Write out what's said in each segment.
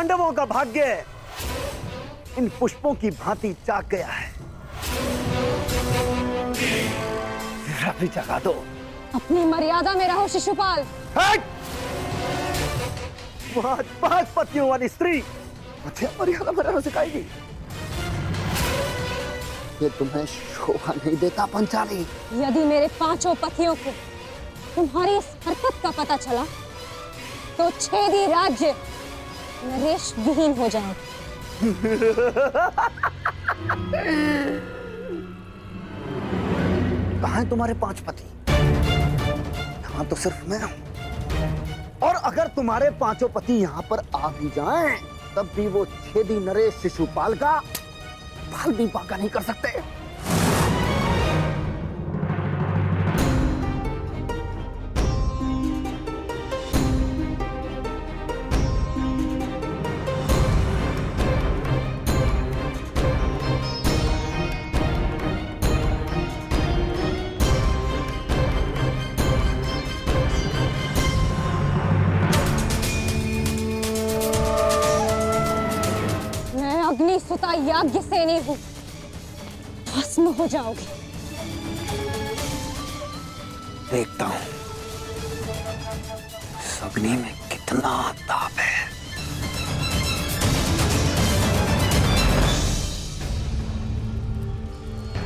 पांडवों का भाग्य इन पुष्पों की भांति जाग गया है। अभी जगा दो। अपनी मर्यादा में रहो शिशुपाल। पांच पतियों वाली स्त्री मुझे मर्यादा में रहना सिखाएगी? ये तुम्हें शोभा नहीं देता पंचाली। यदि मेरे पांचों पतियों को तुम्हारी इस हरकत का पता चला तो छेदी राज्य नरेश विहीन हो जाएगा। कहाँ हैं तुम्हारे पांच पति? यहाँ तो सिर्फ मैं हूं। और अगर तुम्हारे पांचों पति यहाँ पर आ भी जाएं, तब भी वो छेदी नरेश शिशुपाल का बाल भी बांका नहीं कर सकते। अग्निसुता याज्ञ सेनी हूं, भस्म हो जाओगे। देखता हूं इस अग्नि में कितना ताप है।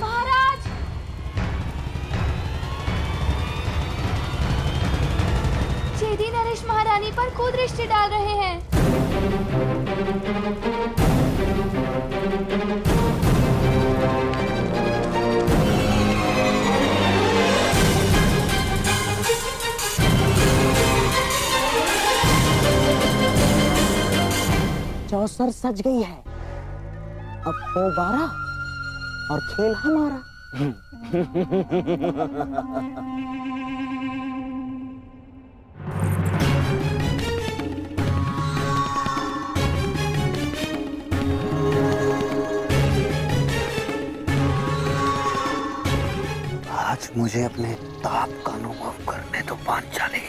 महाराज, छेदी नरेश महारानी पर कुदृष्टि डाल रहे हैं। चौसर सज गई है, अब हो 12 और खेल हमारा। आज मुझे अपने ताप का अनुभव करने तो पांचाली।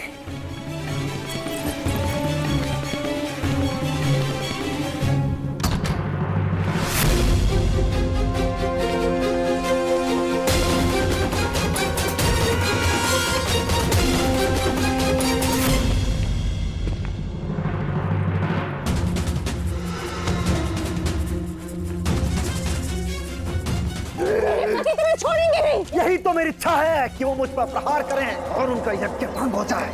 छोड़ेंगे नहीं। यही तो मेरी इच्छा है कि वो मुझ पर प्रहार करें और उनका यज्ञ भंग हो जाए।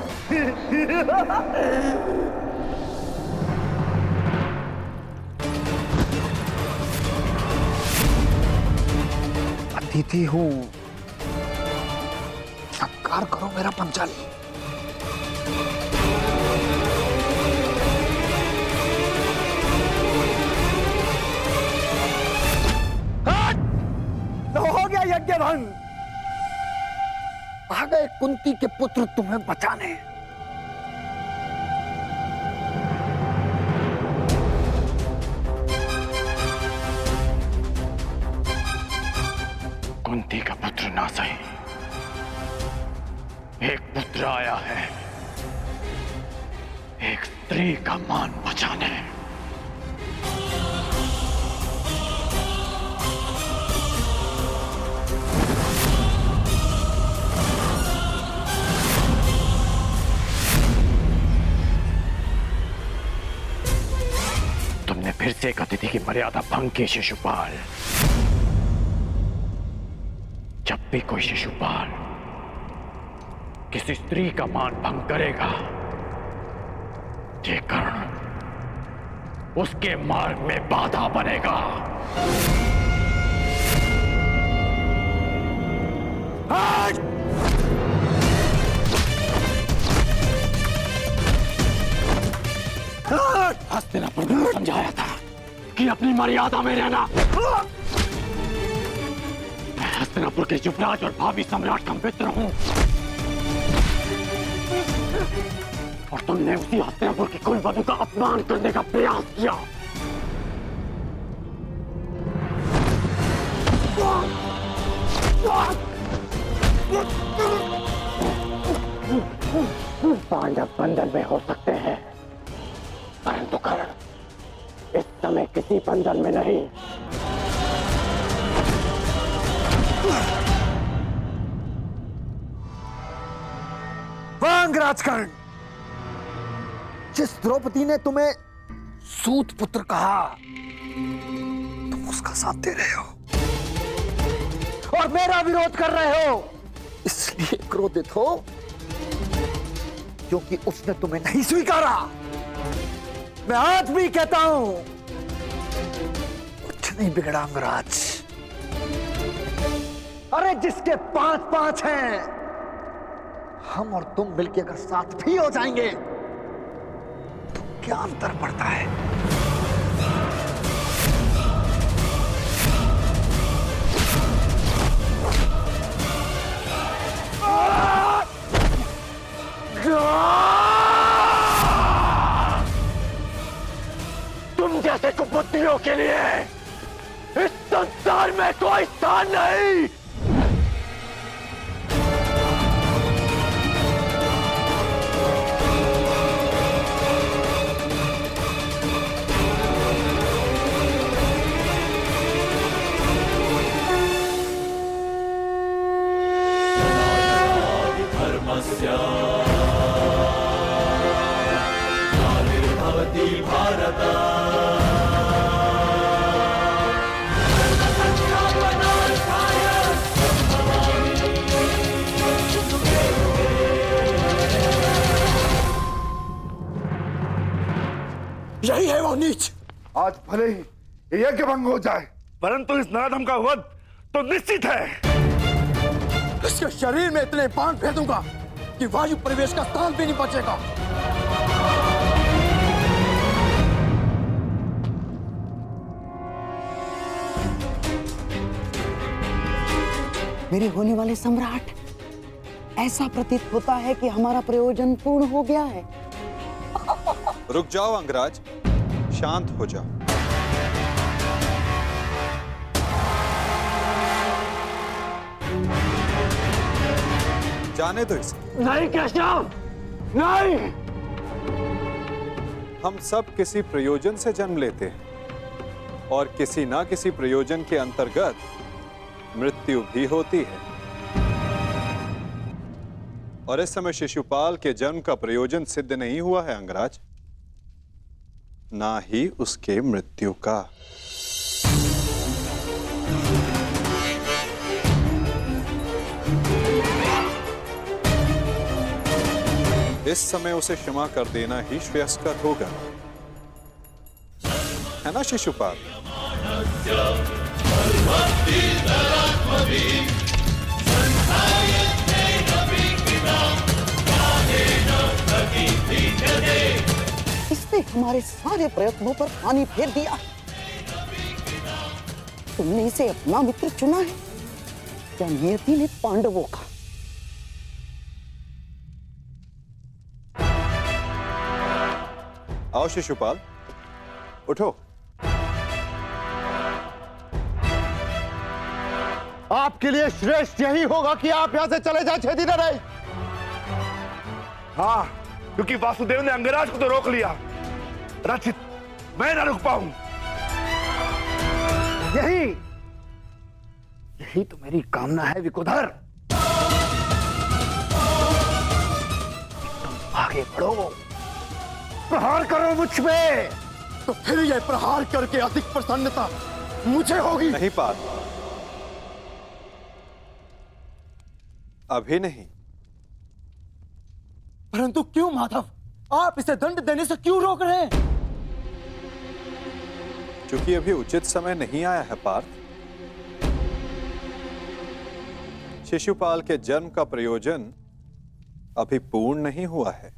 अतिथि हूं, सत्कार करो मेरा पंचाली। हो गया यज्ञ भंग। आ गए कुंती के पुत्र तुम्हें बचाने। कुंती का पुत्र ना सही, एक पुत्र आया है एक स्त्री का मान बचाने। तुमने फिर से एक अतिथि की मर्यादा भंग की शिशुपाल। जब भी कोई शिशुपाल किसी स्त्री का मान भंग करेगा, ये कर्ण उसके मार्ग में बाधा बनेगा। हस्तिनापुर ने समझाया था कि अपनी मर्यादा में रहना। मैं हस्तिनापुर के युवराज और भावी सम्राट का मित्र हूं, और तुमने उसी हस्तिनापुर की कुलवधू का अपमान करने का प्रयास किया। पांडव बंधन में हो सकते हैं, परंतु कर्ण समय किसी बंधन में नहीं। वांग राजकर्ण, जिस द्रौपदी ने तुम्हें सूत पुत्र कहा, तुम उसका साथ दे रहे हो और मेरा विरोध कर रहे हो। इसलिए क्रोधित हो क्योंकि उसने तुम्हें नहीं स्वीकारा। मैं आज भी कहता हूं, कुछ नहीं बिगड़ा अंगराज। अरे जिसके 5-5 हैं, हम और तुम मिलकर अगर साथ भी हो जाएंगे तो क्या अंतर पड़ता है? तुम जैसे कुबुद्धियों के लिए इस संसार में कोई स्थान नहीं। यही है वो नीच। आज भले ही यज्ञ भंग हो जाए, परंतु इस नराधम का वध तो निश्चित है। इसके शरीर में इतने बाण भेदूंगा कि वायु प्रवेश का स्थान भी नहीं बचेगा। मेरे होने वाले सम्राट, ऐसा प्रतीत होता है कि हमारा प्रयोजन पूर्ण हो गया है। रुक जाओ अंगराज, शांत हो जाओ। जाने दो इसे। नहीं केशव, नहीं। हम सब किसी प्रयोजन से जन्म लेते हैं और किसी ना किसी प्रयोजन के अंतर्गत मृत्यु भी होती है। और इस समय शिशुपाल के जन्म का प्रयोजन सिद्ध नहीं हुआ है अंगराज, ना ही उसके मृत्यु का। इस समय उसे क्षमा कर देना ही श्रेयस्कर होगा, है ना शिशुपाल? इसने हमारे सारे प्रयत्नों पर पानी फेर दिया। तुमने इसे अपना मित्र चुना है या नियति ने पांडवों का? आओ शिशुपाल, उठो। आपके लिए श्रेष्ठ यही होगा कि आप यहां से चले जाए छेदी नरेश। हाँ, क्योंकि वासुदेव ने अंगराज को तो रोक लिया, रचित मैं ना रुक पाऊं। यही तो मेरी कामना है विकुधर। तुम आगे बढ़ो, प्रहार करो मुझ पे। तो फिर यह प्रहार करके अधिक प्रसन्नता मुझे होगी। नहीं पार्थ, अभी नहीं। परंतु क्यों माधव, आप इसे दंड देने से क्यों रोक रहे हैं? क्योंकि अभी उचित समय नहीं आया है पार्थ। शिशुपाल के जन्म का प्रयोजन अभी पूर्ण नहीं हुआ है।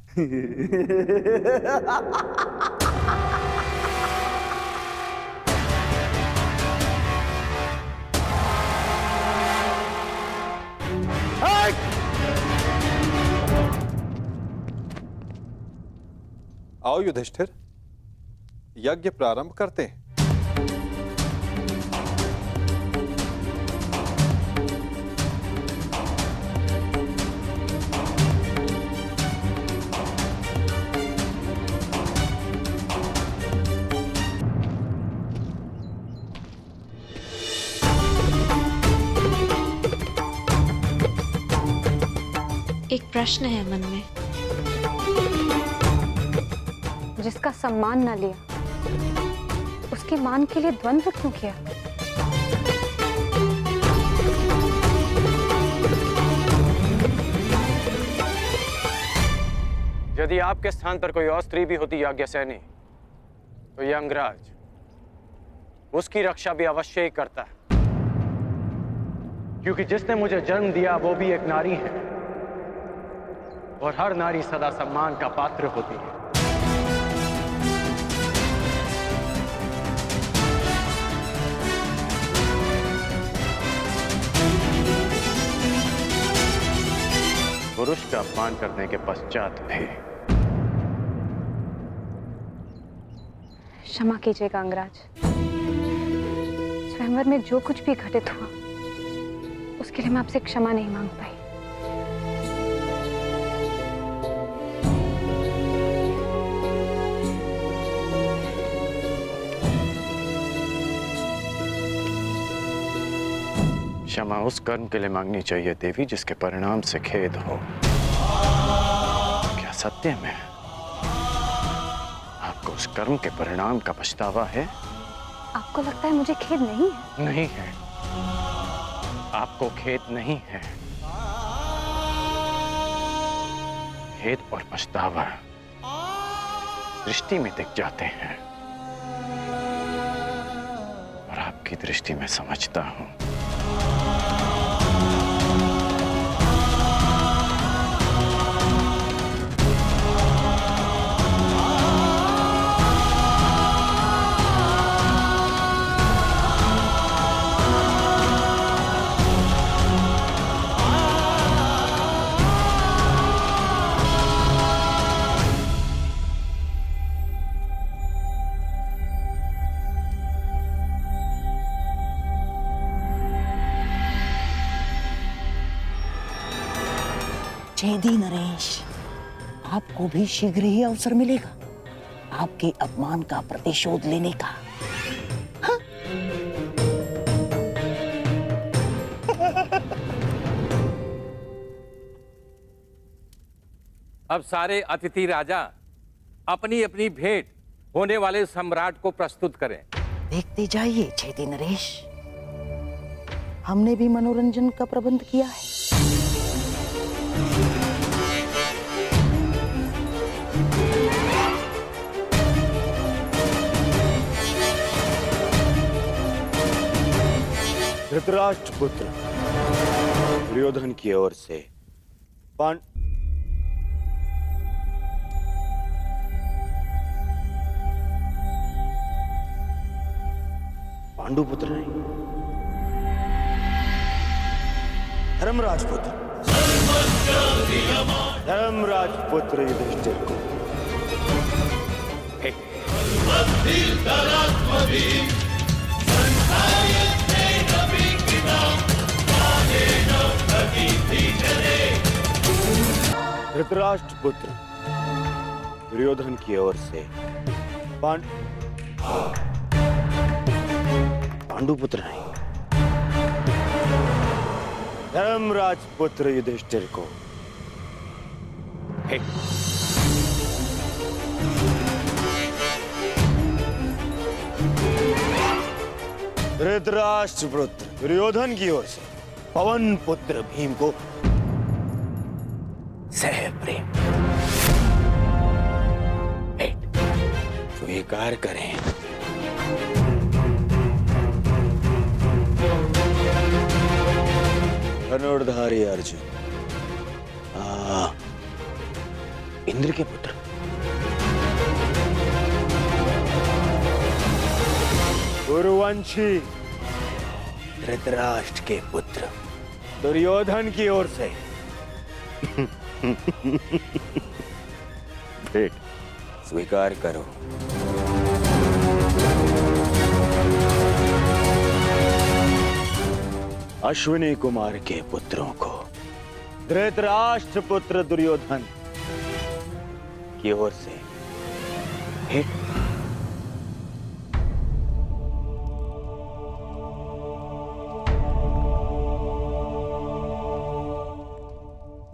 आओ युधिष्ठिर, यज्ञ प्रारंभ करते हैं। एक प्रश्न है मन में। जिसका सम्मान न लिया उसके मान के लिए द्वंद्व क्यों किया? यदि आपके स्थान पर कोई और स्त्री भी होती याज्ञसेनी, तो यह अंगराज उसकी रक्षा भी अवश्य ही करता है, क्योंकि जिसने मुझे जन्म दिया वो भी एक नारी है, और हर नारी सदा सम्मान का पात्र होती है। पुरुष का अपमान करने के पश्चात भी। क्षमा कीजिएगा अंगराज, स्वयंवर में जो कुछ भी घटित हुआ उसके लिए मैं आपसे क्षमा नहीं मांग पाई। क्षमा उस कर्म के लिए मांगनी चाहिए देवी जिसके परिणाम से खेद हो। क्या सत्य में आपको उस कर्म के परिणाम का पछतावा है? आपको लगता है मुझे खेद नहीं है? नहीं है, आपको खेद नहीं है। खेद और पछतावा दृष्टि में दिख जाते हैं, और आपकी दृष्टि में समझता हूं। छेदी नरेश, आपको भी शीघ्र ही अवसर मिलेगा आपके अपमान का प्रतिशोध लेने का। हाँ? अब सारे अतिथि राजा अपनी अपनी भेंट होने वाले सम्राट को प्रस्तुत करें। देखते जाइए छेदी नरेश, हमने भी मनोरंजन का प्रबंध किया है। धृतराष्ट्र पुत्र दुर्योधन की ओर से पांडुपुत्र नहीं, धर्मराज पुत्र युधिष्ठिर को धृतराष्ट्र पुत्र दुर्योधन की ओर से पांडुपुत्र नहीं, धर्मराज पुत्र युधिष्ठिर को धृतराष्ट्र पुत्र दुर्योधन की ओर से पवन पुत्र भीम को सह प्रेम स्वीकार करें। धनुर्धारी अर्जुन, इंद्र के पुत्र, गुरुवंशी धृतराष्ट्र के पुत्र दुर्योधन की ओर से भेंट स्वीकार करो। अश्विनी कुमार के पुत्रों को धृतराष्ट्र पुत्र दुर्योधन की ओर से भेंट।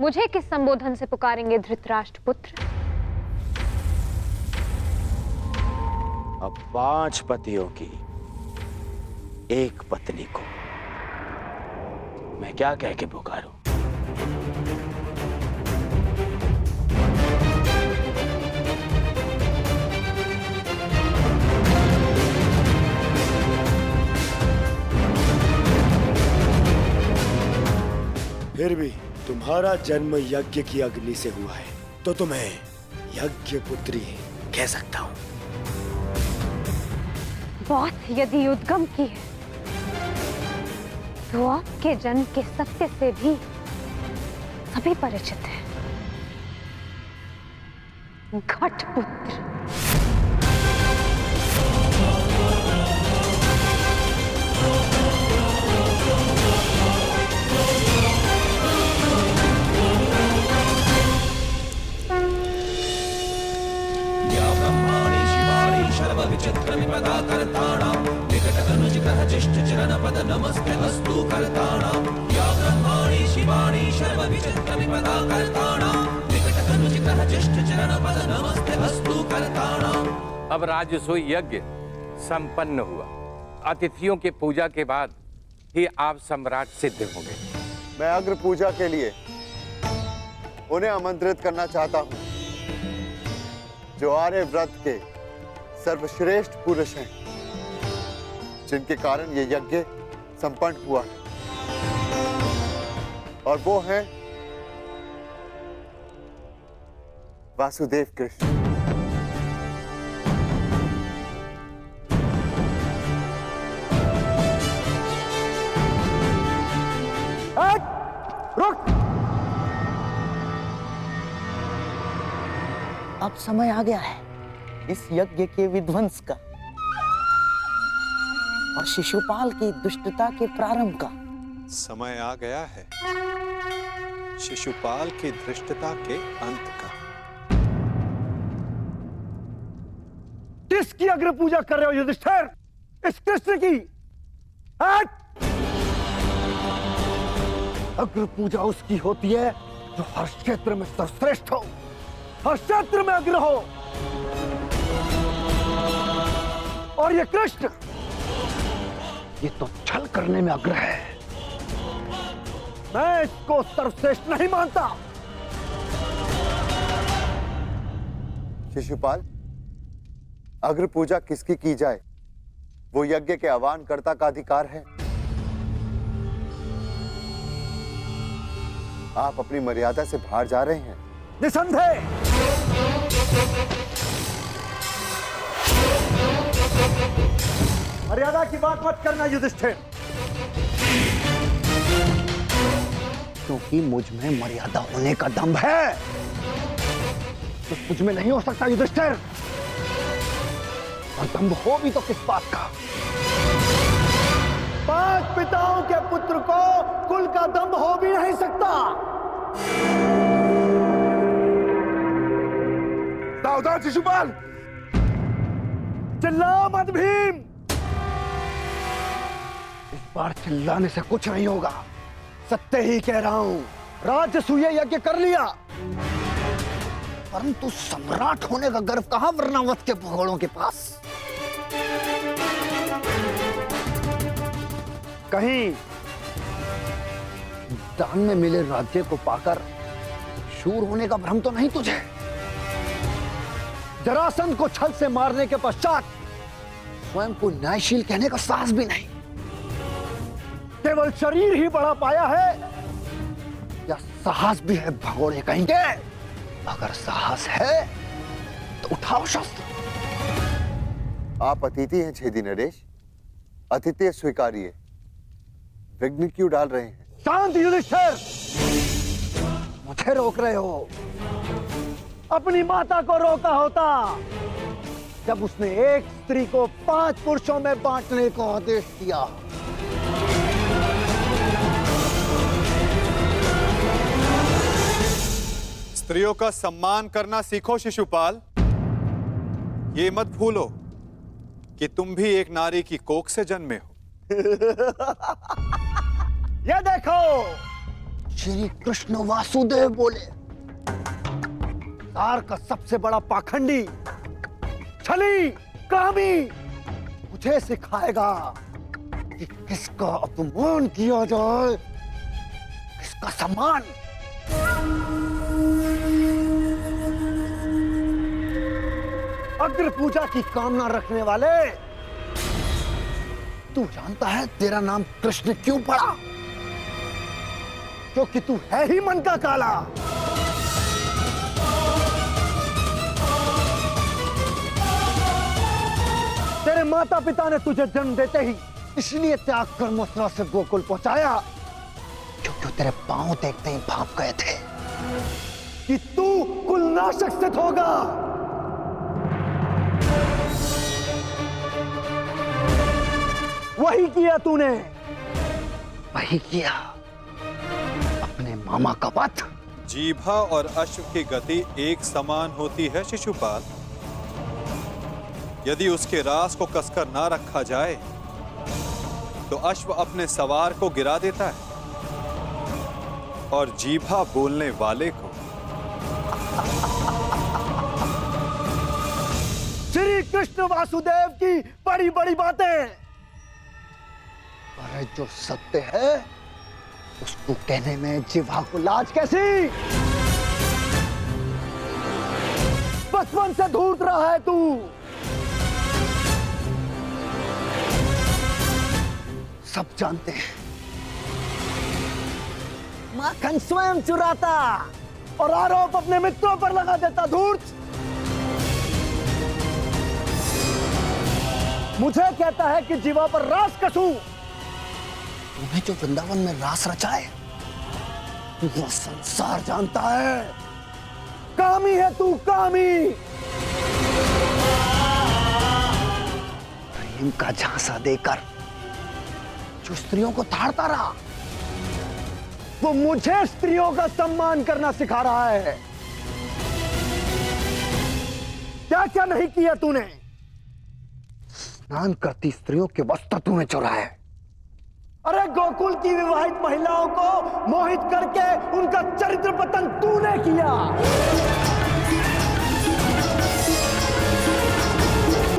मुझे किस संबोधन से पुकारेंगे धृतराष्ट्र पुत्र? अब 5 पतियों की एक पत्नी को मैं क्या कह के पुकारूं? फिर भी तुम्हारा जन्म यज्ञ की अग्नि से हुआ है, तो तुम्हें यज्ञ पुत्री कह सकता हूं। बात यदि उद्गम की है, तो आपके जन्म के सत्य से भी सभी परिचित हैं। घटपुत्र। अब राजसूय यज्ञ संपन्न हुआ। अतिथियों के पूजा के बाद ही आप सम्राट सिद्ध होंगे। मैं अग्र पूजा के लिए उन्हें आमंत्रित करना चाहता हूं जो आर्य व्रत के सर्वश्रेष्ठ पुरुष हैं, जिनके कारण ये यज्ञ संपन्न हुआ है, और वो हैं वासुदेव कृष्ण। रुक! अब समय आ गया है इस यज्ञ के विध्वंस का और शिशुपाल की दुष्टता के प्रारंभ का। समय आ गया है शिशुपाल की धृष्टता के अंत का। किसकी अग्र पूजा कर रहे हो युधिष्ठिर? इस कृष्ण की? अग्र पूजा उसकी होती है जो हर क्षेत्र में सर्वश्रेष्ठ हो, हर क्षेत्र में अग्र हो। और ये कृष्ण, ये तो छल करने में अग्र है। मैं इसको सर्वश्रेष्ठ नहीं मानता। शिशुपाल, अग्र पूजा किसकी की जाए, वो यज्ञ के आह्वानकर्ता का अधिकार है। आप अपनी मर्यादा से बाहर जा रहे हैं। निसंदेह। मर्यादा की बात मत करना युधिष्ठिर, क्योंकि मुझ में मर्यादा होने का दम्भ है, तो मुझ में नहीं हो सकता युधिष्ठिर। और दम्भ हो भी तो किस बात का? 5 पिताओं के पुत्र को कुल का दम्भ हो भी नहीं सकता। सावधान शिशुपाल! चिल्ला मत भीम। इस बार चिल्लाने से कुछ नहीं होगा, सत्य ही कह रहा हूं। राजसूय यज्ञ कर लिया, परंतु सम्राट होने का गर्व कहां वर्णावत के भगोड़ों के पास? कहीं दान में मिले राज्य को पाकर शूर होने का भ्रम तो नहीं तुझे? जरासंध को छल से मारने के पश्चात स्वयं को न्यायशील कहने का साहस भी नहीं। केवल शरीर ही बढ़ा पाया है या साहस भी है भगोड़े कहेंगे? अगर साहस है तो उठाओ शस्त्र। आप अतिथि हैं छेदी नरेश, अतिथि स्वीकारिए। विघ्न क्यों डाल रहे हैं? शांत युधिष्ठिर, मुझे रोक रहे हो। अपनी माता को रोका होता जब उसने एक स्त्री को 5 पुरुषों में बांटने को आदेश दिया। स्त्रियों का सम्मान करना सीखो शिशुपाल। ये मत भूलो कि तुम भी एक नारी की कोख से जन्मे हो। ये देखो, श्री कृष्ण वासुदेव बोले, तार का सबसे बड़ा पाखंडी, छली, कामी मुझे सिखाएगा कि किसका अपमान किया जाए, किसका सम्मान। अग्र पूजा की कामना रखने वाले, तू जानता है तेरा नाम कृष्ण क्यों पड़ा? क्योंकि तू है ही मन का काला। तेरे माता पिता ने तुझे जन्म देते ही इसलिए त्याग कर मथुरा से गोकुल पहुंचाया, क्योंकि तेरे पांव देखते ही भाप गए थे कि तू कुलनाशक सिद्ध होगा। वही किया तूने, वही किया, अपने मामा का वध। जीभा और अश्व की गति एक समान होती है शिशुपाल। यदि उसके रास को कसकर ना रखा जाए तो अश्व अपने सवार को गिरा देता है और जीभा बोलने वाले को। श्री कृष्ण वासुदेव की बड़ी बड़ी बातें, अरे जो सत्य है उसको कहने में जीभा को लाज कैसी? बचपन से ढूंढ रहा है तू। सब जानते हैं माखन स्वयं चुराता और आरोप अपने मित्रों पर लगा देता। धूर्त मुझे कहता है कि जीवा पर रास कसूं। तुम्हें जो वृंदावन में रास रचा है वो संसार जानता है। कामी है तू, कामी। प्रेम का झांसा देकर जो स्त्रियों को ताड़ता रहा, वो मुझे स्त्रियों का सम्मान करना सिखा रहा है। क्या क्या नहीं किया तूने? स्नान करती स्त्रियों के वस्त्र तूने चुराए। अरे गोकुल की विवाहित महिलाओं को मोहित करके उनका चरित्र पतन तूने किया।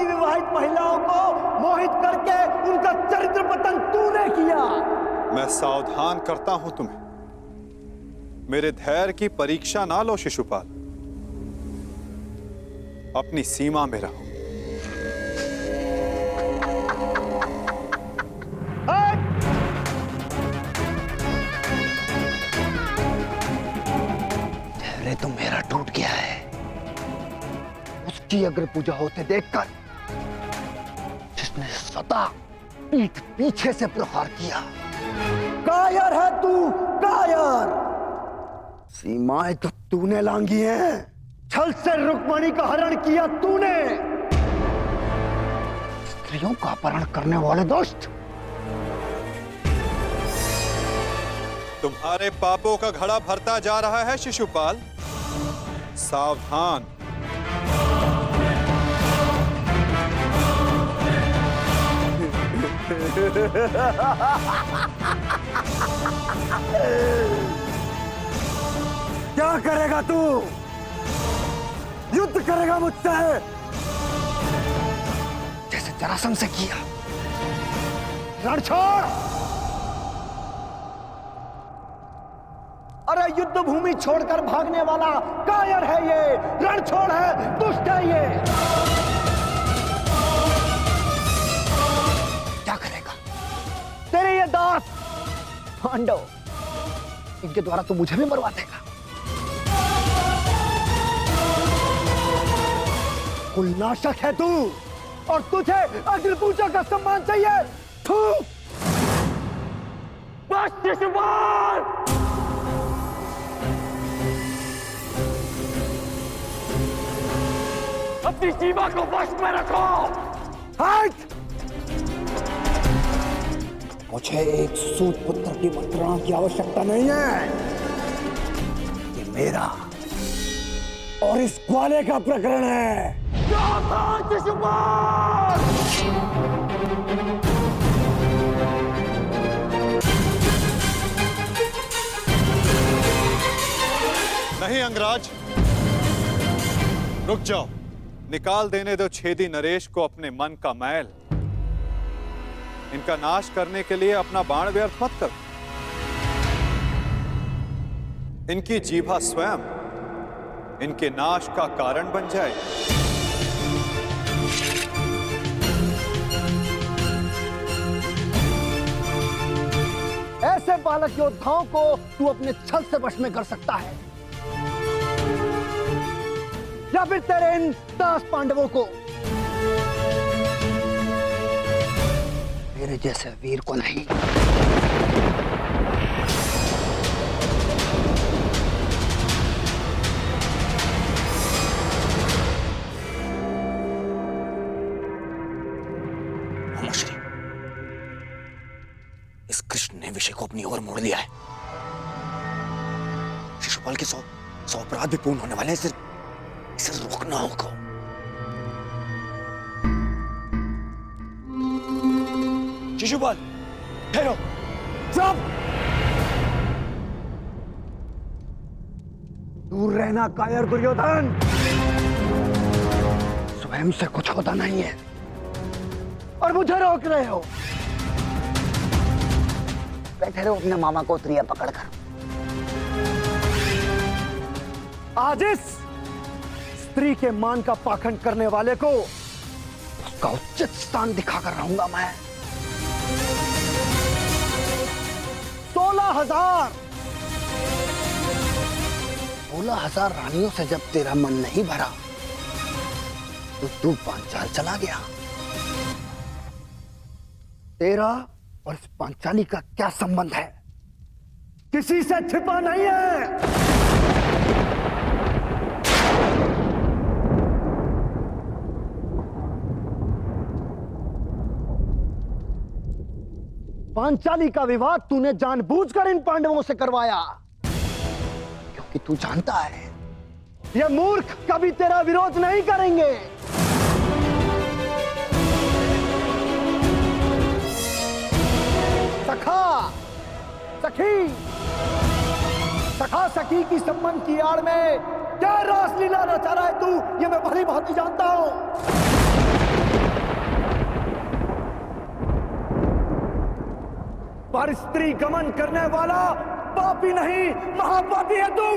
विवाहित महिलाओं को मोहित करके उनका चरित्र पतन तूने किया। मैं सावधान करता हूं तुम्हें, मेरे धैर्य की परीक्षा ना लो शिशुपाल। अपनी सीमा में रहो। धैर्य तो मेरा टूट गया है। उसकी अग्र पूजा होते देखकर जिसने सदा पीठ पीछे से प्रहार किया। कायर है तू, कायर। सीमाएं तो तूने लांगी हैं। छल से रुक्मणी का हरण किया तूने। स्त्रियों का अपहरण करने वाले दोस्त, तुम्हारे पापों का घड़ा भरता जा रहा है शिशुपाल। सावधान। क्या करेगा तू? युद्ध करेगा मुझसे जैसे जरासंध से किया? रण छोड़। अरे युद्ध भूमि छोड़कर भागने वाला कायर है ये, रण छोड़ है, दुष्ट है ये। क्या करेगा तेरे ये दास पांडव? इनके द्वारा तो मुझे भी मरवा देगा। कुलनाशक है तू और तुझे अग्नि पूजा का सम्मान चाहिए। थू। बस शिशुपाल। अपनी सीमा को वश में रखो। हट। मुझे एक सूत पुत्र की मंत्रणा की आवश्यकता नहीं है। ये मेरा और इस ग्वाले का प्रकरण है। नहीं अंगराज, रुक जाओ। निकाल देने दो छेदी नरेश को अपने मन का मैल। इनका नाश करने के लिए अपना बाण व्यर्थ मत कर। इनकी जीभा स्वयं इनके नाश का कारण बन जाए। ऐसे बालक योद्धाओं को तू अपने छल से वश में कर सकता है, या फिर तेरे इन 10 पांडवों को। मेरे जैसे वीर को नहीं। श्री, इस कृष्ण ने विषय को अपनी ओर मोड़ लिया है। शिशुपाल के 100 अपराध भी पूर्ण होने वाले हैं। इसे रोकना होगा। शिशुपाल, ठहरो। चुप! दूर रहना कायर दुर्योधन। स्वयं से कुछ होता नहीं है और मुझे रोक रहे हो। बैठे रहो अपने मामा को त्रिया पकड़कर। आज इस स्त्री के मान का पाखंड करने वाले को उसका उचित स्थान दिखाकर रहूंगा मैं। 16,000 रानियों से जब तेरा मन नहीं भरा तो तू पांचाल चला गया। तेरा और इस पांचाली का क्या संबंध है? किसी से छिपा नहीं है। पांचाली का विवाद तूने जानबूझकर इन पांडवों से करवाया, क्योंकि तू जानता है ये मूर्ख कभी तेरा विरोध नहीं करेंगे। सखा सखी की संबंध की आड़ में क्या रासलीला रचा रहा है तू, ये मैं भली भांति जानता हूं। पर स्त्री गमन करने वाला पापी नहीं, महापापी है तू।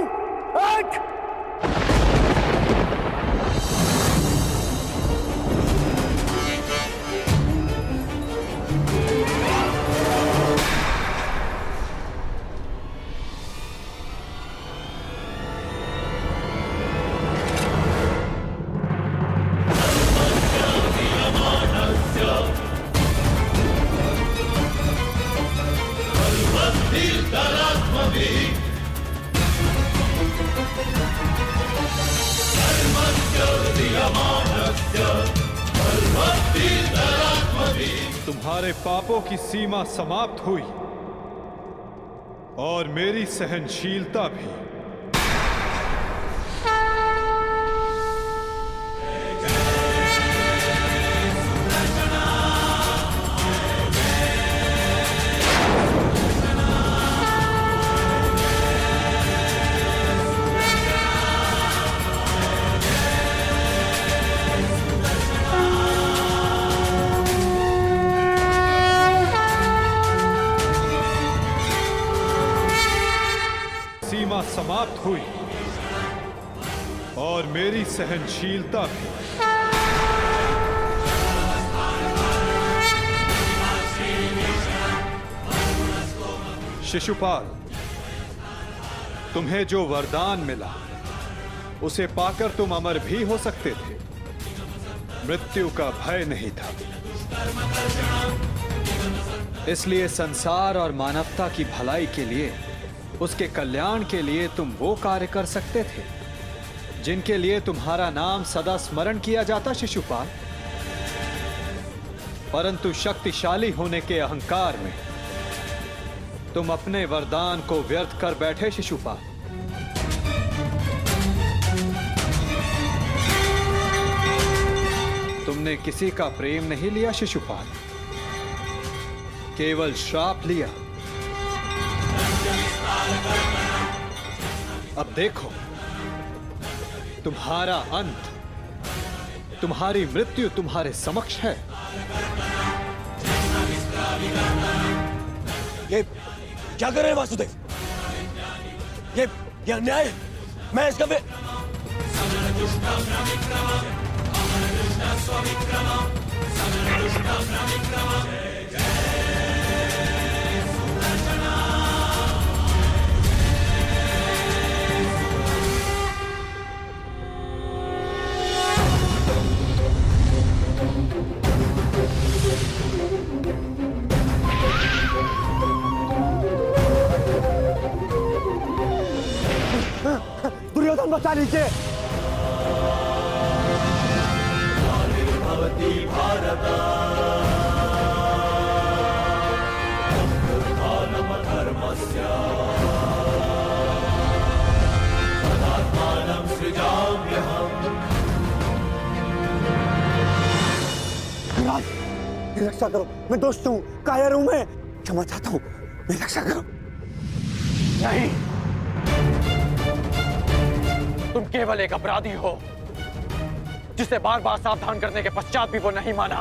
तुम्हारे पापों की सीमा समाप्त हुई और मेरी सहनशीलता भी। सीमा समाप्त हुई और मेरी सहनशीलता भी। शिशुपाल, तुम्हें जो वरदान मिला उसे पाकर तुम अमर भी हो सकते थे। मृत्यु का भय नहीं था। इसलिए संसार और मानवता की भलाई के लिए, उसके कल्याण के लिए तुम वो कार्य कर सकते थे जिनके लिए तुम्हारा नाम सदा स्मरण किया जाता शिशुपाल। परंतु शक्तिशाली होने के अहंकार में तुम अपने वरदान को व्यर्थ कर बैठे शिशुपाल। तुमने किसी का प्रेम नहीं लिया शिशुपाल, केवल श्राप लिया। अब देखो तुम्हारा अंत, तुम्हारी मृत्यु तुम्हारे समक्ष है। ये क्या कर रहे हैं वासुदेव? ये अन्याय है। मैं इसका दुर्योधन बचा लीजिए। महाराज, मेरी रक्षा करो। मैं दोस्त हूँ, कायर हूँ मैं। क्षमा चाहता हूँ, मेरी रक्षा करो। नहीं, तुम केवल एक अपराधी हो जिसे बार बार सावधान करने के पश्चात भी वो नहीं माना।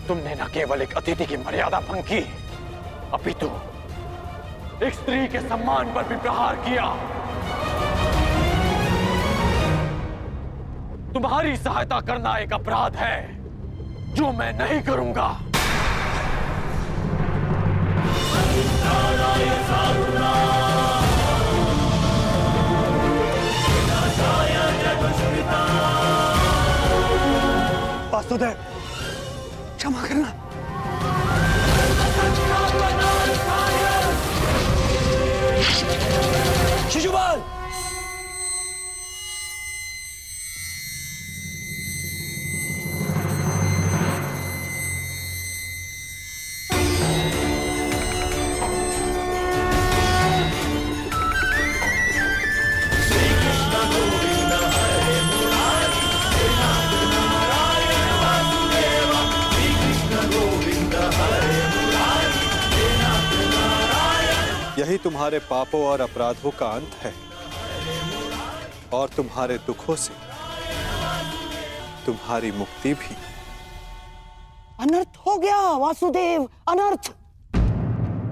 तुमने न केवल एक अतिथि की मर्यादा भंग की, अपितु एक स्त्री के सम्मान पर भी प्रहार किया। तुम्हारी सहायता करना एक अपराध है जो मैं नहीं करूंगा। वासुदेव, क्षमा करना। शिशुपाल, यही तुम्हारे पापों और अपराधों का अंत है, और तुम्हारे दुखों से तुम्हारी मुक्ति भी। अनर्थ हो गया वासुदेव, अनर्थ।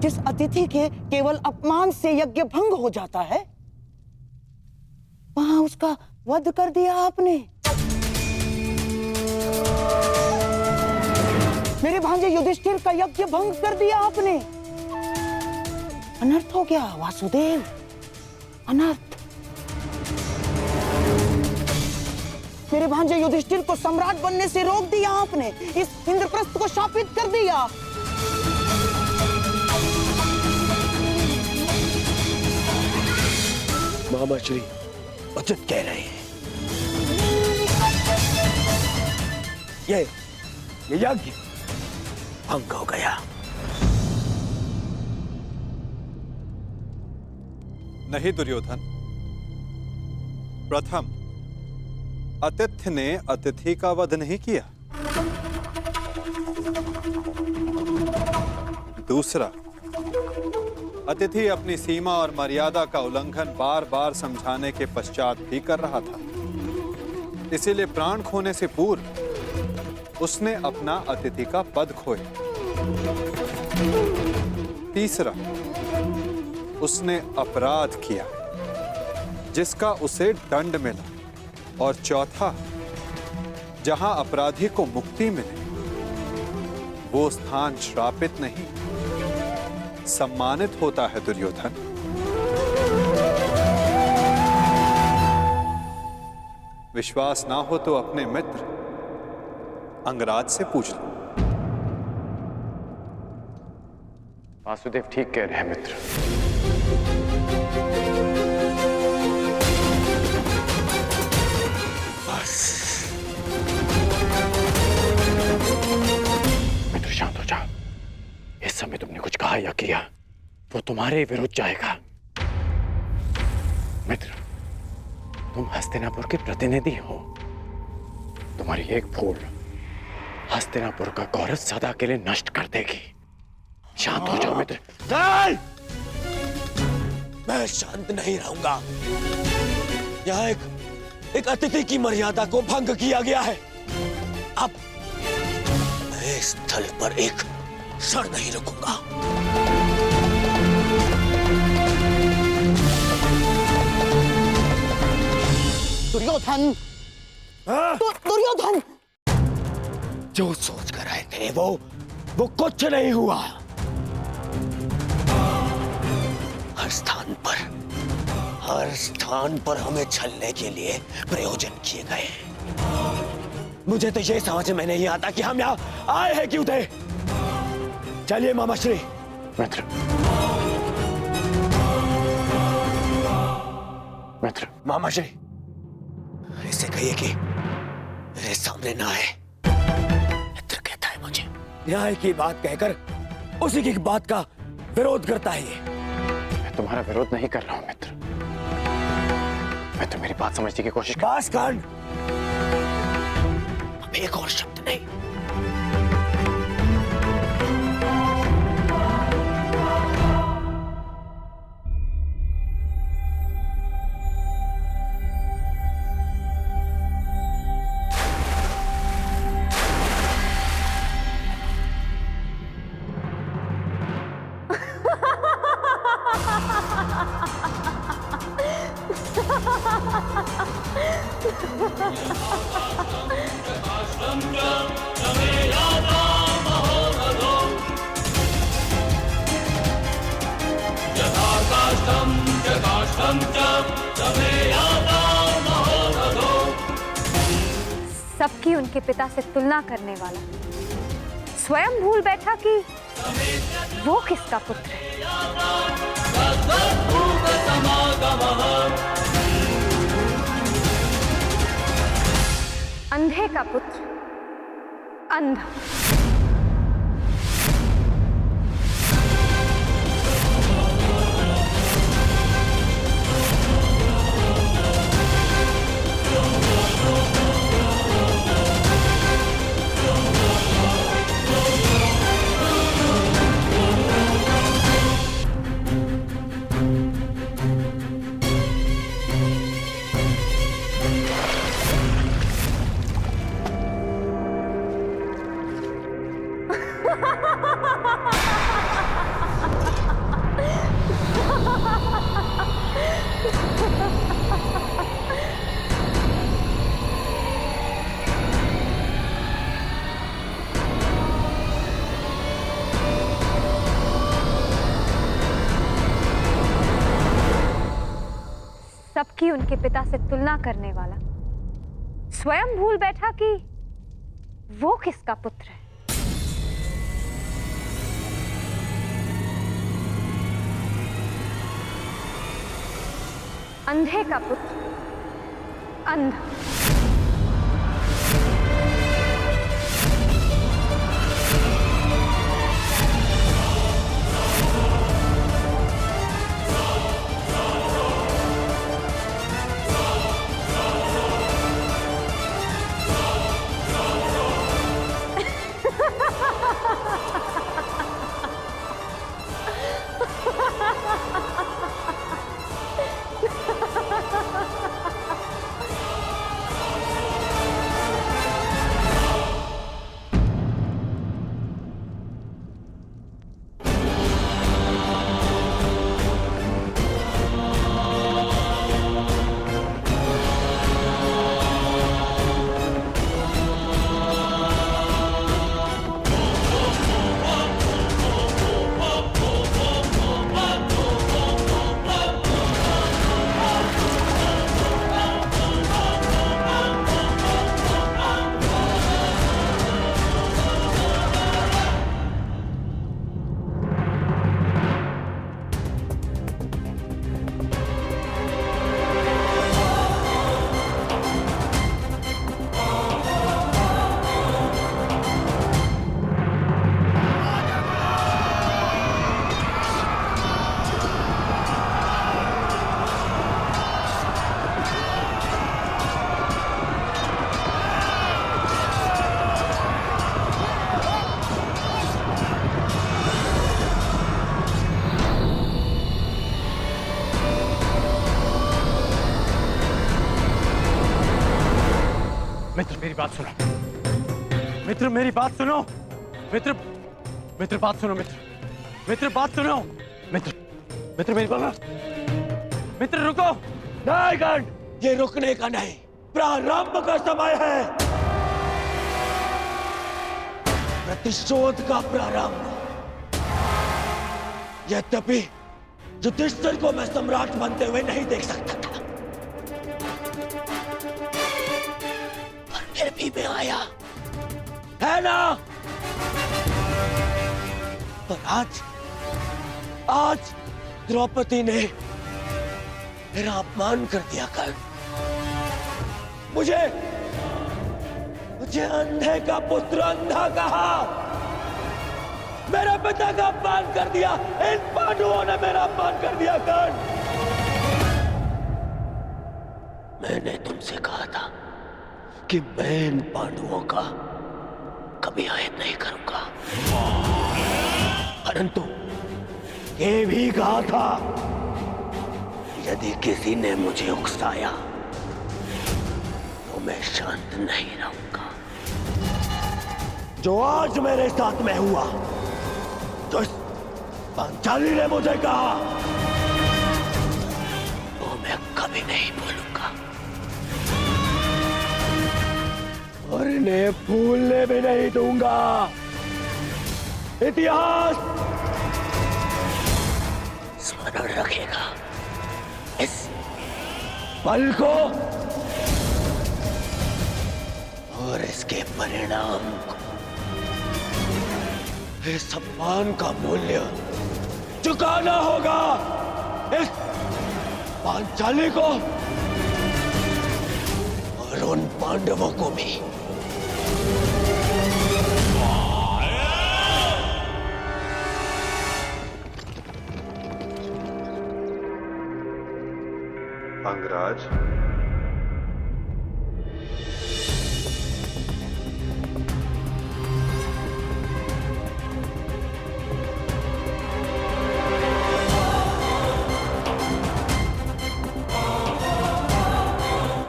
जिस अतिथि के केवल अपमान से यज्ञ भंग हो जाता है, वहां उसका वध कर दिया आपने। मेरे भांजे युधिष्ठिर का यज्ञ भंग कर दिया आपने। अनर्थ हो गया वासुदेव, अनर्थ। मेरे भांजे युधिष्ठिर को सम्राट बनने से रोक दिया आपने। इस इंद्रप्रस्थ को शापित कर दिया। मामा श्री उचित कह रहे हैं। ये यज्ञ भंग हो गया। नहीं दुर्योधन, प्रथम आतिथ्य ने अतिथि का वध नहीं किया। दूसरा, अतिथि अपनी सीमा और मर्यादा का उल्लंघन बार बार समझाने के पश्चात भी कर रहा था। इसीलिए प्राण खोने से पूर्व उसने अपना अतिथि का पद खोया। तीसरा, उसने अपराध किया जिसका उसे दंड मिला। और चौथा, जहां अपराधी को मुक्ति मिले वो स्थान श्रापित नहीं, सम्मानित होता है दुर्योधन। विश्वास ना हो तो अपने मित्र अंगराज से पूछ लो। वासुदेव ठीक कह रहे हैं मित्र। मित्र शांत हो जाओ। इस समय तुमने कुछ कहा या किया वो तुम्हारे विरुद्ध जाएगा। मित्र, तुम हस्तिनापुर के प्रतिनिधि हो। तुम्हारी एक भूल हस्तिनापुर का गौरव सदा के लिए नष्ट कर देगी। शांत हो जाओ मित्र। नहीं, मैं शांत नहीं रहूंगा। यहाँ एक एक अतिथि की मर्यादा को भंग किया गया है। अब मैं इस स्थल पर एक क्षण नहीं रुकूंगा। दुर्योधन, दुर्योधन, जो सोच कर आए थे वो कुछ नहीं हुआ। हर स्थान पर हमें छलने के लिए प्रयोजन किए गए। मुझे तो ये समझ में नहीं आता कि हम यहाँ आए हैं क्यों थे। चलिए मामाश्री। मित्र, मित्र, मामाश्री, इससे कहिए कि मेरे सामने ना आए। मित्र कहता है मुझे। न्याय की बात कहकर उसी की बात का विरोध करता है ये। मैं तुम्हारा विरोध नहीं कर रहा हूं मित्र। मैं तो मेरी बात समझने की कोशिश बस कर। अब एक और शब्द नहीं। सबकी उनके पिता से तुलना करने वाला स्वयं भूल बैठा कि वो किसका पुत्र है। अंधे का पुत्र अंधा। सबकी उनके पिता से तुलना करने वाला स्वयं भूल बैठा कि वो किसका पुत्र है। अंधे का पुत्र अंधा। बात सुनो मित्र, मेरी बात सुनो मित्र, मित्र बात सुनो मित्र, मित्र बात सुनो मित्र, मित्र मेरी बात, मित्र रुको। नहीं गण, ये रुकने का नहीं, प्रारंभ का समय है, प्रतिशोध का प्रारंभ। यद्यपि युधिष्ठिर को मैं सम्राट बनते हुए नहीं देख सकता था, पर फिर भी मैं आया, है ना? पर आज द्रौपदी ने मेरा अपमान कर दिया कर। मुझे अंधे का पुत्र अंधा कहा, मेरे पिता का अपमान कर दिया, इन पांडवों ने मेरा अपमान कर दिया कर। मैंने तुमसे कहा था कि मैं इन पांडवों का कभी आयत नहीं करूंगा, परंतु ये भी कहा था यदि किसी ने मुझे उकसाया तो मैं शांत नहीं रहूंगा। जो आज मेरे साथ में हुआ, जो पांचाली ने मुझे कहा, वो मैं कभी नहीं भूलूंगा और इन्हें भूलने भी नहीं दूंगा। इतिहास स्मरण रखेगा इस पल को और इसके परिणाम को। इस सम्मान का मूल्य चुकाना होगा इस पांचाली को और उन पांडवों को भी। अंगराज,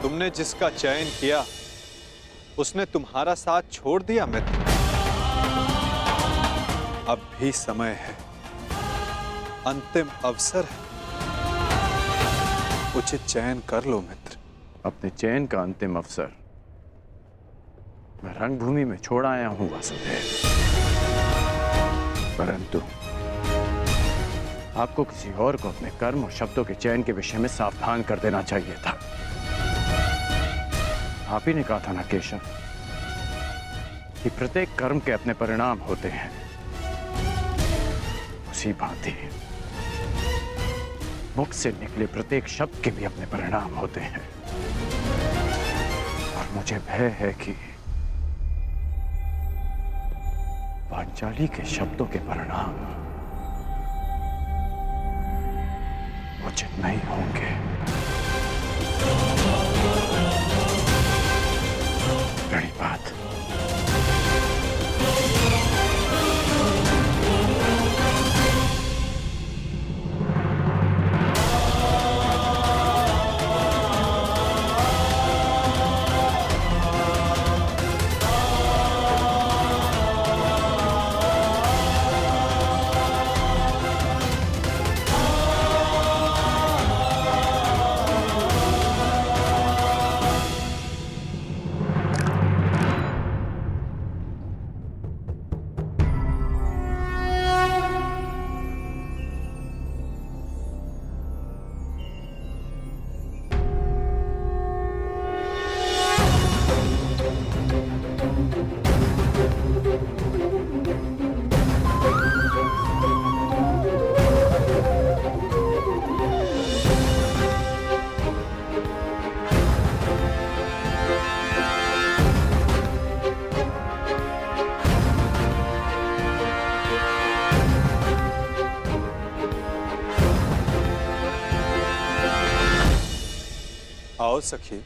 तुमने जिसका चयन किया उसने तुम्हारा साथ छोड़ दिया मित्र। अब भी समय है, अंतिम अवसर है, उचित चयन कर लो मित्र। अपने चयन का अंतिम अवसर मैं रंगभूमि में छोड़ आया हूं वासुदेव, परंतु आपको किसी और को अपने कर्म और शब्दों के चयन के विषय में सावधान कर देना चाहिए था। आप ही ने कहा था ना केशव कि प्रत्येक कर्म के अपने परिणाम होते हैं, उसी भांति मुख से निकले प्रत्येक शब्द के भी अपने परिणाम होते हैं। और मुझे भय है कि पांचाली के शब्दों के परिणाम उचित नहीं होंगे। बड़ी बात। आओ सखी।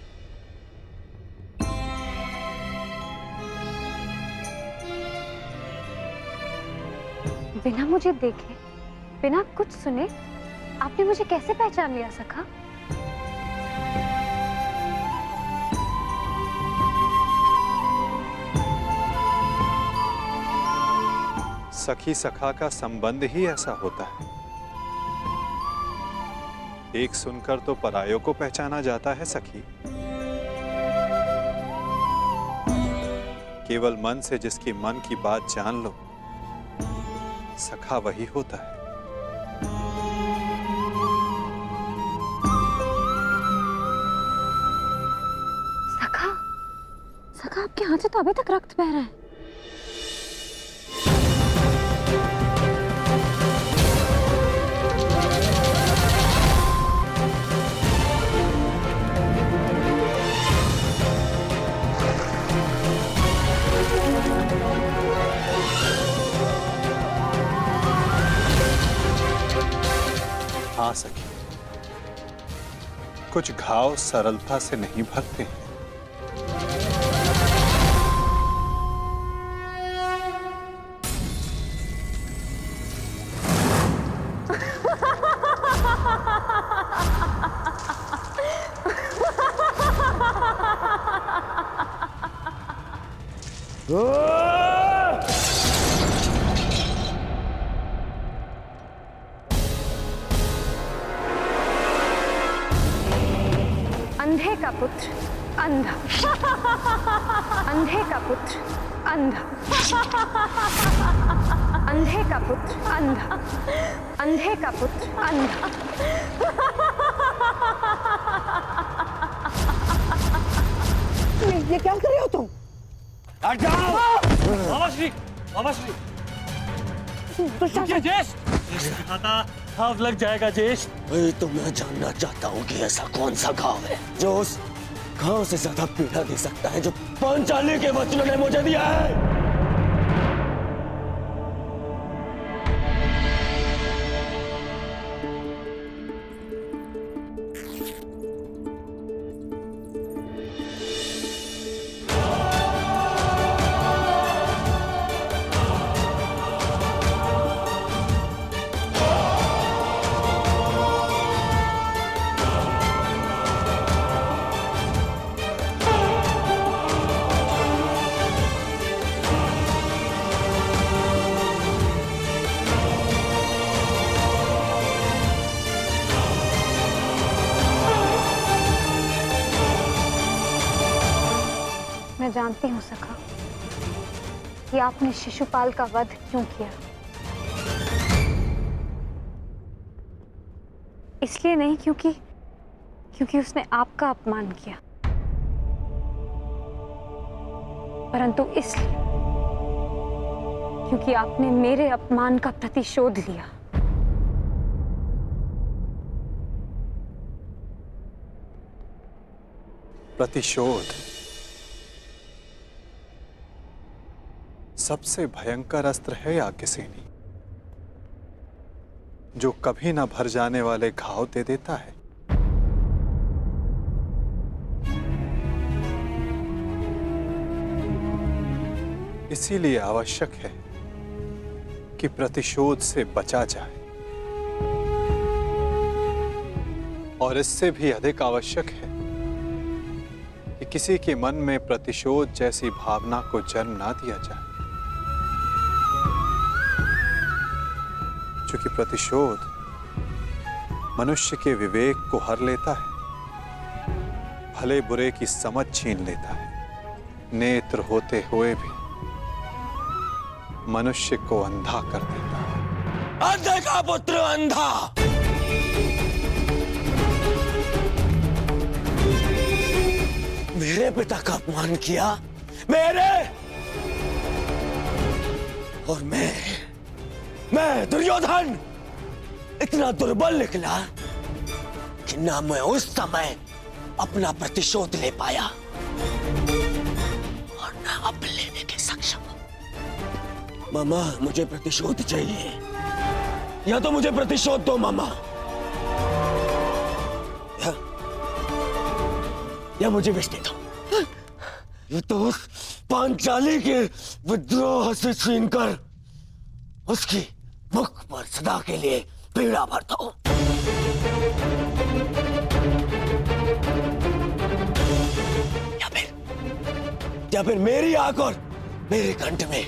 बिना मुझे देखे, बिना कुछ सुने आपने मुझे कैसे पहचान लिया सखा? सखी सखा का संबंध ही ऐसा होता है। एक सुनकर तो परायों को पहचाना जाता है सखी। केवल मन से जिसकी मन की बात जान लो, सखा वही होता है। सखा, सखा आपके हाथ से तो अभी तक रक्त बह रहा है। हाँ सखी, कुछ घाव सरलता से नहीं भरते हैं। अंधे का पुत्र अंधा, अंधे का पुत्र अंधा, अंधे का पुत्र अंधा, अंधे का पुत्र अंधा। ये क्या कर रहे हो तुम? हट जाओ! मामाश्री, मामाश्री! रुकिए ज्येष्ठ! घाव लग जाएगा ज्येष्ठ। तो मैं जानना चाहता हूँ कि ऐसा कौन सा घाव है जो उस घाव से ज्यादा पीड़ा दे सकता है जो पांचाली के वचनों ने मुझे दिया है। मैं जानती हूँ सखा कि आपने शिशुपाल का वध क्यों किया। इसलिए नहीं क्योंकि उसने आपका अपमान किया, परंतु इसलिए क्योंकि आपने मेरे अपमान का प्रतिशोध लिया। प्रतिशोध सबसे भयंकर अस्त्र है याज्ञसेनी, जो कभी न भर जाने वाले घाव दे देता है। इसीलिए आवश्यक है कि प्रतिशोध से बचा जाए, और इससे भी अधिक आवश्यक है कि किसी के मन में प्रतिशोध जैसी भावना को जन्म ना दिया जाए, क्योंकि प्रतिशोध मनुष्य के विवेक को हर लेता है, भले बुरे की समझ छीन लेता है, नेत्र होते हुए भी मनुष्य को अंधा कर देता है। अंधे का पुत्र अंधा! मेरे पिता का अपमान किया, मेरे, और मैं दुर्योधन इतना दुर्बल निकला कि ना मैं उस समय अपना प्रतिशोध ले पाया और ना अब लेने के सक्षम हूं। मामा, मुझे प्रतिशोध चाहिए, या तो मुझे प्रतिशोध दो मामा, या मुझे विष दे दो। ये तो उस पांचाली के विद्रोह से छीनकर उसकी मुख पर सदा के लिए पीड़ा भर दो। या फिर मेरी आंख और मेरे कंठ में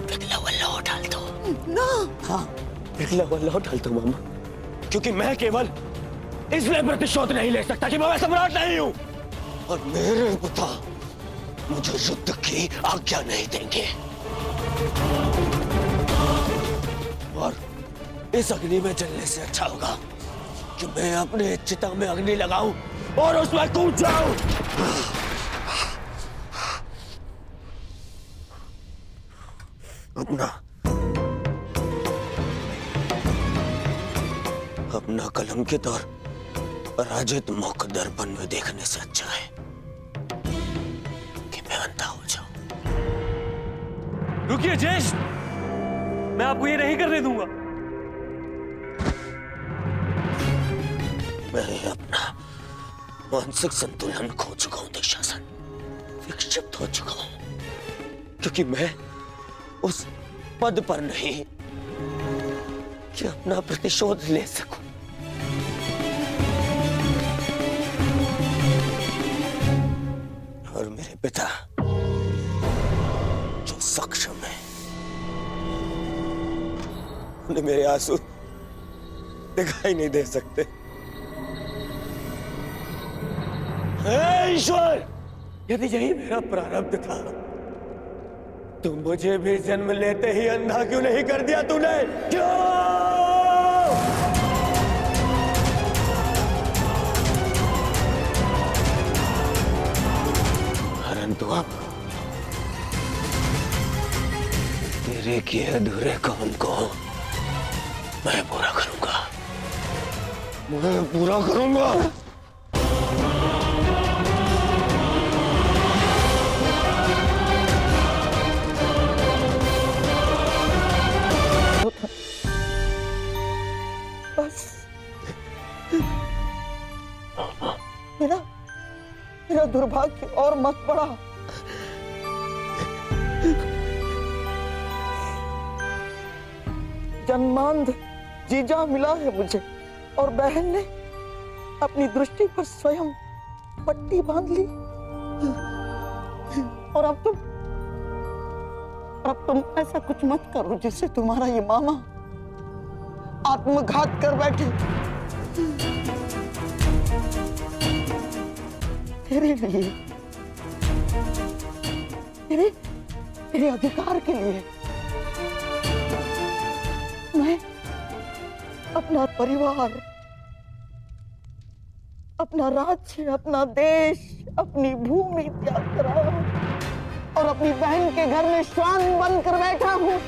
पिघला हुआ ना? हाँ, पिघला हुआ लौट डाल दो मामा, क्योंकि मैं केवल इसलिए प्रतिशोध नहीं ले सकता कि मैं सम्राट नहीं हूं, और मेरे पिता मुझे युद्ध की आज्ञा नहीं देंगे। और इस अग्नि में जलने से अच्छा होगा कि मैं अपने चिता में अग्नि लगाऊं और उसमें कूद जाऊं। अपना कलंकित और पराजित मुख दर्पण में देखने से अच्छा है कि मैं अंधा हो जाऊं। रुकिए ज्येष्ठ, मैं आपको ये नहीं करने दूंगा। मैं अपना मानसिक संतुलन खो चुका हूं दुशासन, विक्षिप्त हो चुका हूं, क्योंकि मैं उस पद पर नहीं कि अपना प्रतिशोध ले सकूं। और मेरे पिता जो सक्षम है, उन्हें मेरे आंसू दिखाई नहीं दे सकते। हे ईश्वर, यदि यही मेरा प्रारब्ध था तो मुझे भी जन्म लेते ही अंधा क्यों नहीं कर दिया तूने? क्यों? परंतु अब तेरे किए अधूरे काम को मैं पूरा करूंगा, मैं पूरा करूंगा। बस मेरा दुर्भाग्य और मत बढ़ा। जन्मांध जीजा मिला है मुझे, और बहन ने अपनी दृष्टि पर स्वयं पट्टी बांध ली। और अब तुम ऐसा कुछ मत करो जिससे तुम्हारा ये मामा आत्मघात कर बैठे। तेरे लिए, तेरे अधिकार के लिए मैं अपना परिवार, अपना राज्य, अपना देश, अपनी भूमि त्याग कर आया हूं और अपनी बहन के घर में श्वान बनकर बैठा हूं।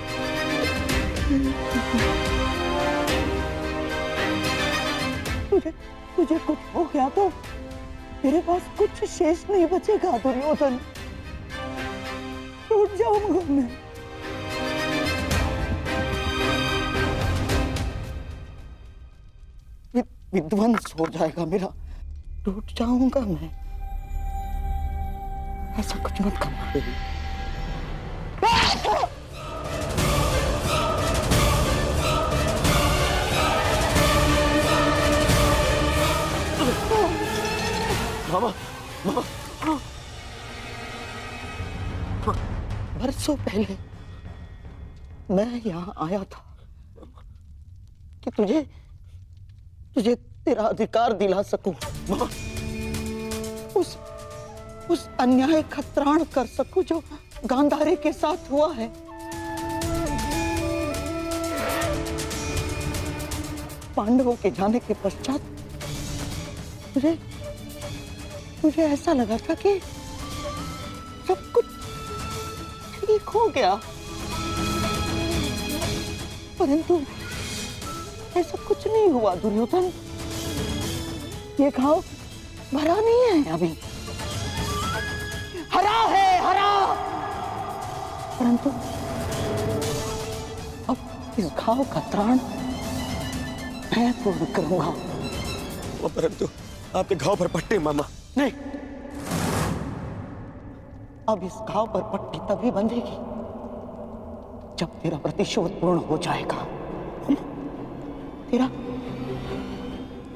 तुझे कुछ हो गया तो तेरे पास कुछ शेष नहीं बचेगा दुर्योधन, टूट जाऊंगा मैं। विध्वंस हो जाएगा मेरा, टूट जाऊंगा मैं। ऐसा कुछ मत करना। मामा, मामा, बरसों पहले मैं यहाँ आया था कि तुझे तेरा अधिकार दिला सकूं, उस अन्याय का त्राण कर सकूं जो गांधारी के साथ हुआ है। पांडवों के जाने के पश्चात मुझे ऐसा लगा था कि सब कुछ ठीक हो गया, परंतु ऐसा कुछ नहीं हुआ दुर्योधन। ये घाव भरा नहीं है अभी, हरा है, हरा। परंतु अब इस घाव का त्राण मैं पूर्ण करूंगा। परंतु आपके घाव पर पट्टी मामा। नहीं, अब इस घाव पर पट्टी तभी बंधेगी जब तेरा प्रतिशोध पूर्ण हो जाएगा।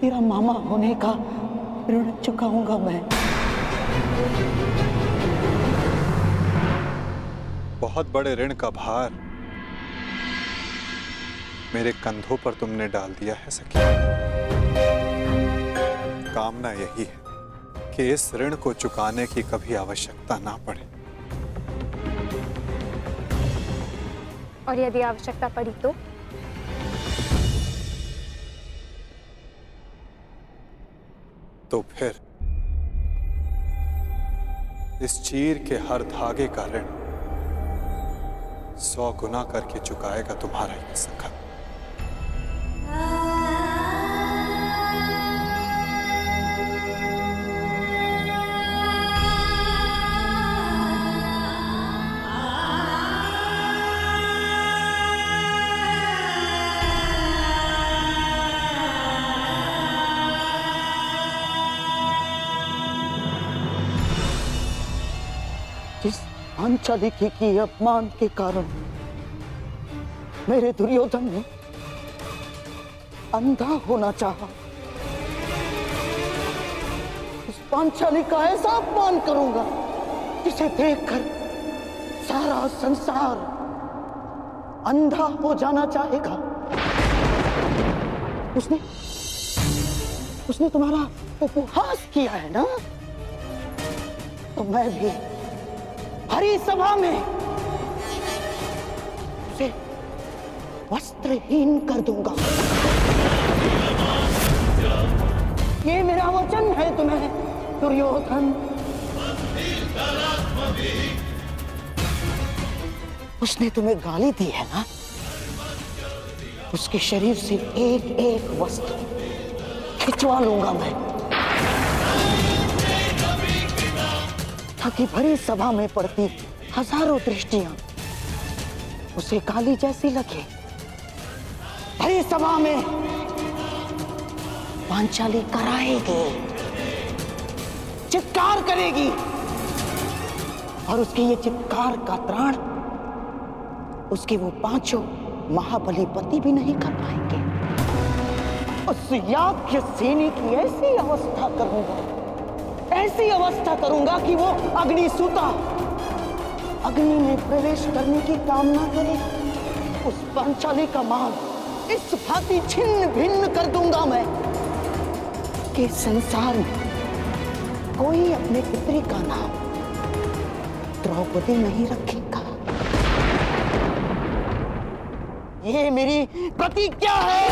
तेरा मामा होने का ऋण चुकाऊंगा मैं। बहुत बड़े ऋण का भार मेरे कंधों पर तुमने डाल दिया है सखी। कामना यही है कि इस ऋण को चुकाने की कभी आवश्यकता ना पड़े। और यदि आवश्यकता पड़ी तो फिर इस चीर के हर धागे का ऋण 100 गुना करके चुकाएगा तुम्हारा ये सखा। जिस पांचाली की अपमान के कारण मेरे दुर्योधन ने अंधा होना चाहा, उस पांचाली का ऐसा अपमान करूंगा जिसे देखकर सारा संसार अंधा हो जाना चाहेगा। उसने तुम्हारा उपहास किया है ना, तो मैं भी हरी सभा में उसे वस्त्रहीन कर दूंगा। ये मेरा वचन है तुम्हें दुर्योधन। उसने तुम्हें गाली दी है ना, उसके शरीर से एक एक वस्त्र खिंचवा लूंगा मैं, ताकि भरी सभा में पड़ती हजारों दृष्टियां उसे काली जैसी लगे। भरी सभा में पांचाली कराएगी, चित्कार करेगी, और उसके ये चित्कार का त्राण उसके वो 5 महाबली पति भी नहीं कर पाएंगे। उस याज्ञ सेनी की ऐसी अवस्था करूंगा, ऐसी अवस्था करूंगा कि वो अग्निसूता अग्नि में प्रवेश करने की कामना करे। उस पांचाली का मार्ग इस भांति छिन्न भिन्न कर दूंगा मैं कि संसार में कोई अपने पुत्री का नाम द्रौपदी नहीं रखेगा। ये मेरी प्रतिज्ञा है।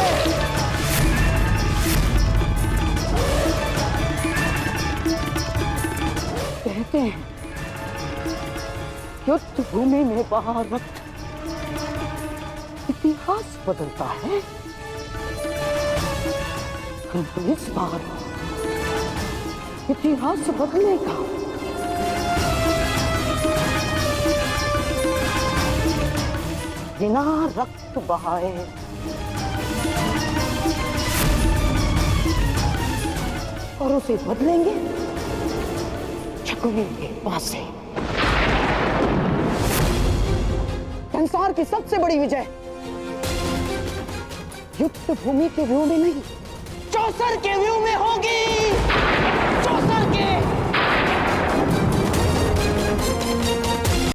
कहते हैं युद्ध भूमि में बहा रक्त इतिहास बदलता है, किंतु इस बार इतिहास बदलेगा। बिना रक्त बहाए और उसे बदलेंगे शकुनी के पास से। संसार की सबसे बड़ी विजय युद्ध भूमि के व्यू में नहीं, चौसर के व्यू